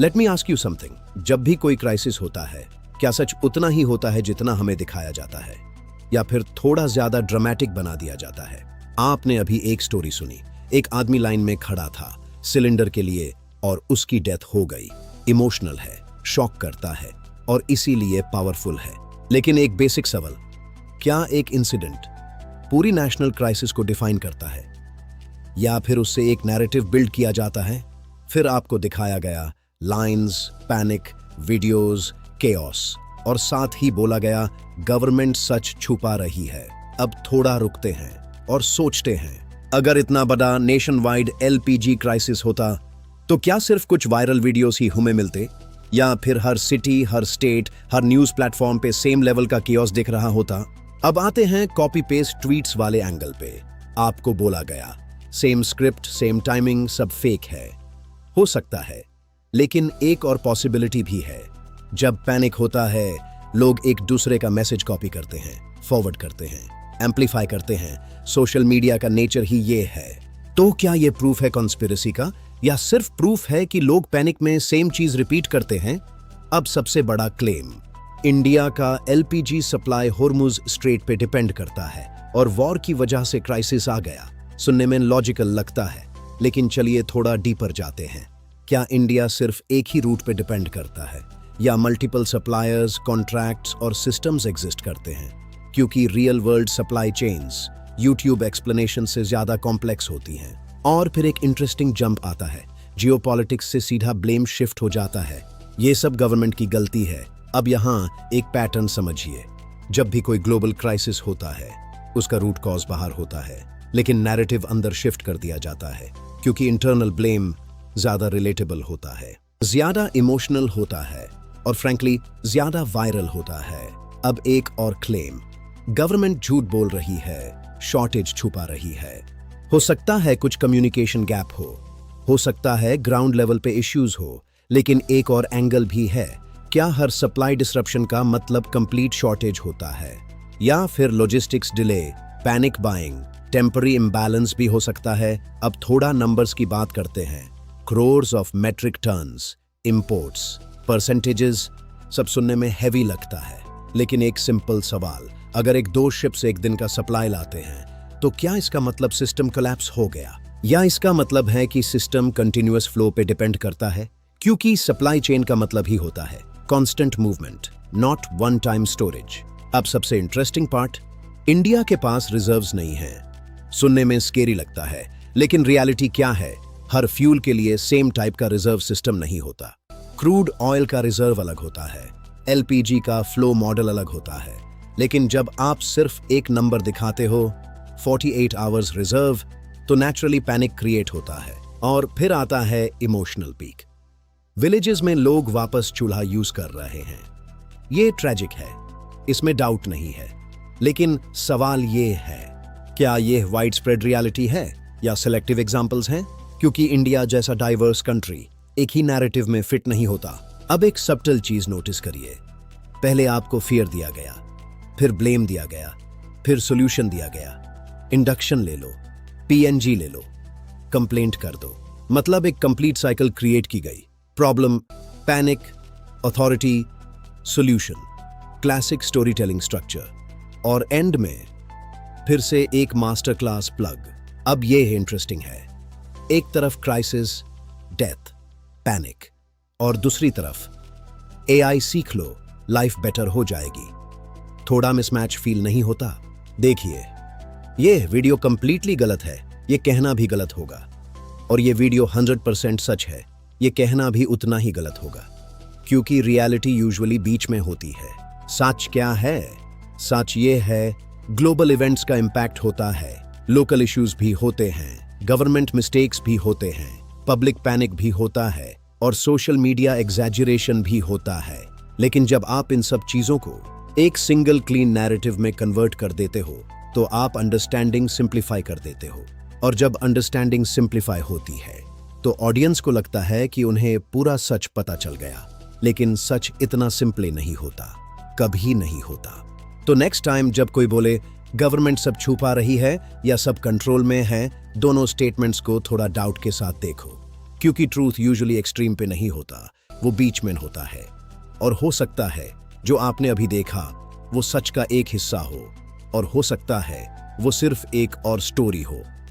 Let me ask you something, जब भी कोई क्राइसिस होता है, क्या सच उतना ही होता है जितना हमें दिखाया जाता है, या फिर थोड़ा ज्यादा ड्रामेटिक बना दिया जाता है? आपने अभी एक स्टोरी सुनी, एक आदमी लाइन में खड़ा था सिलेंडर के लिए और उसकी डेथ हो गई। इमोशनल है, शॉक करता है और इसीलिए पावरफुल है। लेकिन एक बेसिक सवाल, क्या एक इंसिडेंट पूरी नेशनल क्राइसिस को डिफाइन करता है, या फिर उससे एक नैरेटिव बिल्ड किया जाता है? फिर आपको दिखाया गया लाइंस, पैनिक, वीडियोस, केओस, और साथ ही बोला गया गवर्नमेंट सच छुपा रही है। अब थोड़ा रुकते हैं और सोचते हैं, अगर इतना बड़ा नेशन वाइड एलपीजी क्राइसिस होता तो क्या सिर्फ कुछ वायरल वीडियोस ही हमें मिलते, या फिर हर सिटी, हर स्टेट, हर न्यूज प्लेटफॉर्म पे सेम लेवल का केओस दिख रहा होता? अब आते हैं कॉपी पेस्ट ट्वीट्स वाले एंगल पे। आपको बोला गया सेम स्क्रिप्ट, सेम टाइमिंग, सब फेक है। हो सकता है, लेकिन एक और पॉसिबिलिटी भी है। जब पैनिक होता है, लोग एक दूसरे का मैसेज कॉपी करते हैं, फॉरवर्ड करते हैं, एम्पलीफाई करते हैं। सोशल मीडिया का नेचर ही ये है। तो क्या ये प्रूफ है कॉन्स्पिरेसी का, या सिर्फ प्रूफ है कि लोग पैनिक में सेम चीज रिपीट करते हैं? अब सबसे बड़ा क्लेम, इंडिया का एलपीजी सप्लाई होर्मुज स्ट्रेट पे डिपेंड करता है और वॉर की वजह से क्राइसिस आ गया। सुनने में लॉजिकल लगता है, लेकिन चलिए थोड़ा डीपर जाते हैं। क्या इंडिया सिर्फ एक ही रूट पे डिपेंड करता है, या मल्टीपल सप्लायर्स, कॉन्ट्रैक्ट्स और सिस्टम्स एग्जिस्ट करते हैं? क्योंकि real world supply chains YouTube explanation से ज्यादा कॉम्प्लेक्स होती हैं। और फिर एक इंटरेस्टिंग जंप आता है, जियोपॉलिटिक्स से सीधा ब्लेम शिफ्ट हो जाता है। ये सब गवर्नमेंट की गलती है। अब यहाँ एक पैटर्न समझिए, जब भी कोई ग्लोबल क्राइसिस होता है, उसका रूट कॉज बाहर होता है, लेकिन नैरेटिव अंदर शिफ्ट कर दिया जाता है, क्योंकि इंटरनल ब्लेम ज्यादा रिलेटेबल होता है, ज्यादा इमोशनल होता है और फ्रैंकली ज्यादा वायरल होता है। अब एक और क्लेम, गवर्नमेंट झूठ बोल रही है, शॉर्टेज छुपा रही है। हो सकता है कुछ कम्युनिकेशन गैप हो सकता है ग्राउंड लेवल पे इश्यूज हो, लेकिन एक और एंगल भी है। क्या हर सप्लाई डिसरप्शन का मतलब कंप्लीट शॉर्टेज होता है, या फिर logistics delay, panic buying, temporary imbalance भी हो सकता है? अब थोड़ा नंबर्स की बात करते हैं। Crores of metric tons, imports, percentages, सब सुनने में हैवी लगता है, लेकिन एक सिंपल सवाल, अगर एक दो शिप्स एक दिन का सप्लाई लाते हैं, तो क्या इसका मतलब सिस्टम कोलैप्स हो गया, या इसका मतलब है कि सिस्टम कंटिन्यूअस फ्लो पे डिपेंड करता है? क्योंकि सप्लाई चेन का मतलब ही होता है constant movement, not one time storage. अब सबसे इंटरेस्टिंग पार्ट, इंडिया के पास रिजर्व्स नहीं है। सुनने में स्केरी लगता है, लेकिन रियलिटी क्या है? हर फ्यूल के लिए सेम टाइप का रिजर्व सिस्टम नहीं होता। क्रूड ऑयल का रिजर्व अलग होता है, एलपीजी का फ्लो मॉडल अलग होता है। लेकिन जब आप सिर्फ एक नंबर दिखाते हो, 48 आवर्स रिजर्व, तो नेचुरली पैनिक क्रिएट होता है। और फिर आता है इमोशनल पीक। विलेजेस में लोग वापस चूल्हा यूज कर रहे हैं। ये ट्रेजिक है, इसमें डाउट नहीं है, लेकिन सवाल ये है, क्या ये वाइड स्प्रेड रियलिटी है या सिलेक्टिव एग्जाम्पल्स हैं? क्योंकि इंडिया जैसा डाइवर्स कंट्री एक ही नैरेटिव में फिट नहीं होता। अब एक सब्टल चीज नोटिस करिए, पहले आपको फियर दिया गया, फिर ब्लेम दिया गया, फिर सॉल्यूशन दिया गया। इंडक्शन ले लो, पीएनजी ले लो, कंप्लेंट कर दो, मतलब एक कंप्लीट साइकिल क्रिएट की गई। Problem, panic, authority, solution, classic story telling structure, और एंड में फिर से एक मास्टर क्लास प्लग। अब ये इंटरेस्टिंग है, एक तरफ क्राइसिस, डेथ, पैनिक, और दूसरी तरफ एआई सीख लो, लाइफ बेटर हो जाएगी। थोड़ा मिसमैच फील नहीं होता? देखिए, ये वीडियो कंप्लीटली गलत है, ये कहना भी गलत होगा, और ये वीडियो 100% सच है, ये कहना भी उतना ही गलत होगा, क्योंकि रियलिटी यूजुअली बीच में होती है। सच क्या है? सच ये है, ग्लोबल इवेंट्स का इंपैक्ट होता है, लोकल इश्यूज भी होते हैं, गवर्नमेंट मिस्टेक्स भी होते हैं, पब्लिक पैनिक भी होता है, और सोशल मीडिया एग्जैजरेशन भी होता है। लेकिन जब आप इन सब चीजों को एक सिंगल क्लीन नैरेटिव में कन्वर्ट कर देते हो, तो आप अंडरस्टैंडिंग सिंप्लीफाई कर देते हो, और जब अंडरस्टैंडिंग सिंप्लीफाई होती है, तो ऑडियंस को लगता है कि उन्हें पूरा सच पता चल गया। लेकिन सच इतना सिंपली नहीं होता, कभी नहीं होता। तो नेक्स्ट टाइम जब कोई बोले गवर्नमेंट सब छुपा रही है या सब कंट्रोल में है, दोनों स्टेटमेंट्स को थोड़ा डाउट के साथ देखो, क्योंकि ट्रूथ यूजुअली एक्सट्रीम पे नहीं होता, वो बीचमैन होता है। और हो सकता है जो आपने अभी देखा वो सच का एक हिस्सा हो, और हो सकता है वो सिर्फ एक और स्टोरी हो।